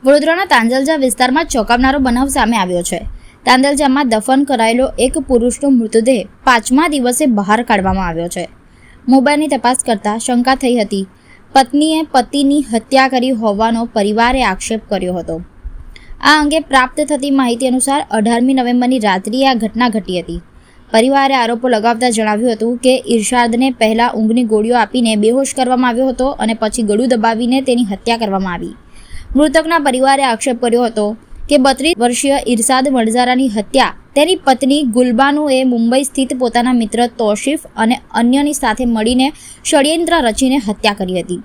વડોદરાના તાંદલજા વિસ્તારમાં ચોંકાવનારો બનાવ સામે આવ્યો છે। તાંદલજામાં દફન કરાયેલો એક પુરુષનો મૃતદેહ 5મા દિવસે બહાર કાઢવામાં આવ્યો છે। મોબાઈલની તપાસ કરતા શંકા થઈ હતી। પત્નીએ પતિની હત્યા કરી હોવાનો પરિવારે આક્ષેપ કર્યો હતો। આ અંગે પ્રાપ્ત થતી માહિતી અનુસાર 18મી નવેમ્બરની રાત્રિએ આ ઘટના ઘટી હતી। પરિવારે આરોપો લગાવતા જણાવ્યું હતું કે ઇરશાદને પહેલા ઊંઘની ગોળીઓ આપીને બેહોશ કરવામાં આવ્યો હતો અને પછી ગળું દબાવીને તેની હત્યા કરવામાં આવી। મૃતકના પરિવારે આક્ષેપ કર્યો હતો કે 32 વર્ષીય ઇરશાદ વણઝારાની હત્યા તેની પત્ની ગુલબાનુએ મુંબઈ સ્થિત પોતાના મિત્ર તૌસીફ અને અન્યની સાથે મળીને ષડયંત્ર રચીને હત્યા કરી હતી।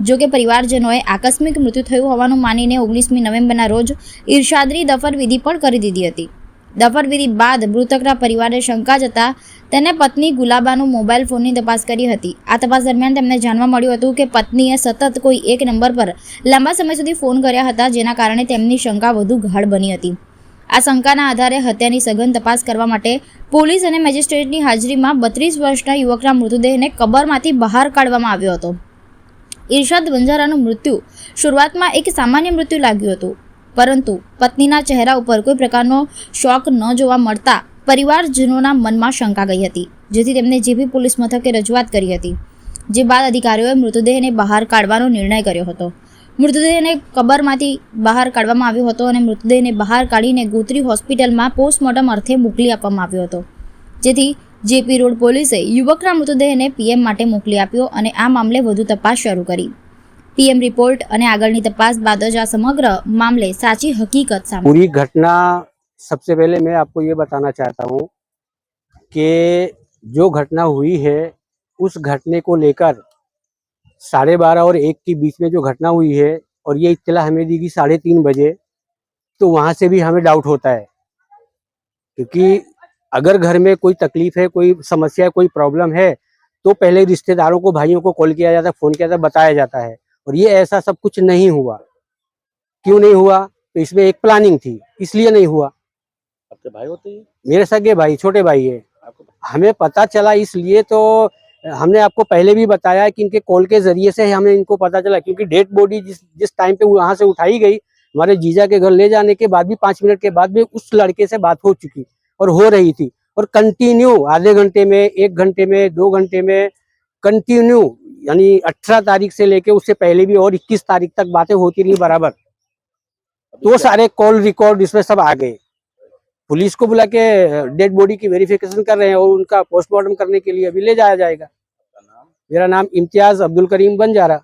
જોકે પરિવારજનોએ આકસ્મિક મૃત્યુ થયું હોવાનું માનીને 19મી નવેમ્બરના રોજ ઇરશાદની દફન વિધિ પણ કરી દીધી હતી। દફન વિધિ બાદ મૃતકના પરિવારે શંકા જતા તેને પત્ની ગુલાબાનું મોબાઈલ ફોનની તપાસ કરી હતી। આ તપાસ દરમિયાન તેમને જાણવા મળ્યું હતું કે પત્નીએ સતત કોઈ એક નંબર પર લાંબા સમય સુધી ફોન કર્યા હતા, જેના કારણે તેમની શંકા વધુ ગાઢ બની હતી। આ શંકાના આધારે હત્યાની સઘન તપાસ કરવા માટે પોલીસ અને મેજિસ્ટ્રેટની હાજરીમાં 32 વર્ષના યુવકના મૃતદેહને કબરમાંથી બહાર કાઢવામાં આવ્યો હતો। ઇરશાદ વણઝારાનું મૃત્યુ શરૂઆતમાં એક સામાન્ય મૃત્યુ લાગ્યું હતું, પરંતુ પત્નીના ચહેરા ઉપર કોઈ પ્રકારનો શોક ન જોવા મળતા પરિવારજનોના મનમાં શંકા ગઈ હતી, જેથી તેમને જેપી પોલીસ મથકે રજૂઆત કરી હતી। જે બાદ અધિકારીઓએ મૃતદેહને બહાર કાઢવાનો નિર્ણય કર્યો હતો। મૃતદેહને કબરમાંથી બહાર કાઢવામાં આવ્યો હતો અને મૃતદેહને બહાર કાઢીને ગોત્રી હોસ્પિટલમાં પોસ્ટમોર્ટમ અર્થે મોકલી આપવામાં આવ્યો હતો, જેથી જેપી રોડ પોલીસે યુવકના મૃતદેહને પીએમ માટે મોકલી આપ્યો અને આ મામલે વધુ તપાસ શરૂ કરી। पीएम रिपोर्ट અને આગળની તપાસ બાદ જ આ સમગ્ર મામલે સાચી હકીકત સામે। पूरी घटना सबसे पहले मैं आपको ये बताना चाहता हूँ कि जो घटना हुई है उस घटने को लेकर 12:30 और 1 के बीच में जो घटना हुई है और ये इत्तला हमें दी गई 3:30 बजे, तो वहाँ से भी हमें डाउट होता है, क्योंकि अगर घर में कोई तकलीफ है, कोई समस्या है, कोई प्रॉब्लम है, तो पहले रिश्तेदारों को, भाइयों को कॉल किया जाता है, फोन किया जाता है, बताया जाता है। और ये ऐसा सब कुछ नहीं हुआ। क्यों नहीं हुआ? तो इसमें एक प्लानिंग थी, इसलिए नहीं हुआ। आपके भाई होते हैं? मेरे सगे भाई, छोटे भाई है। हमें पता चला इसलिए तो हमने आपको पहले भी बताया कि इनके कॉल के जरिए से हमें इनको पता चला, क्योंकि डेड बॉडी जिस टाइम पे वहां से उठाई गई, हमारे जीजा के घर ले जाने के बाद भी 5 मिनट के बाद भी उस लड़के से बात हो चुकी और हो रही थी, और कंटिन्यू आधे घंटे में, 1 घंटे में, 2 घंटे में कंटिन्यू, यानी 18 तारीख से लेके उससे पहले भी और 21 तारीख तक बातें होती रही बराबर। तो सारे कॉल रिकॉर्ड इसमें सब आ गए। पुलिस को बुला के डेड बॉडी की वेरिफिकेशन कर रहे हैं और उनका पोस्टमार्टम करने के लिए अभी ले जाया जाएगा। मेरा नाम इम्तियाज अब्दुल करीम बंजारा।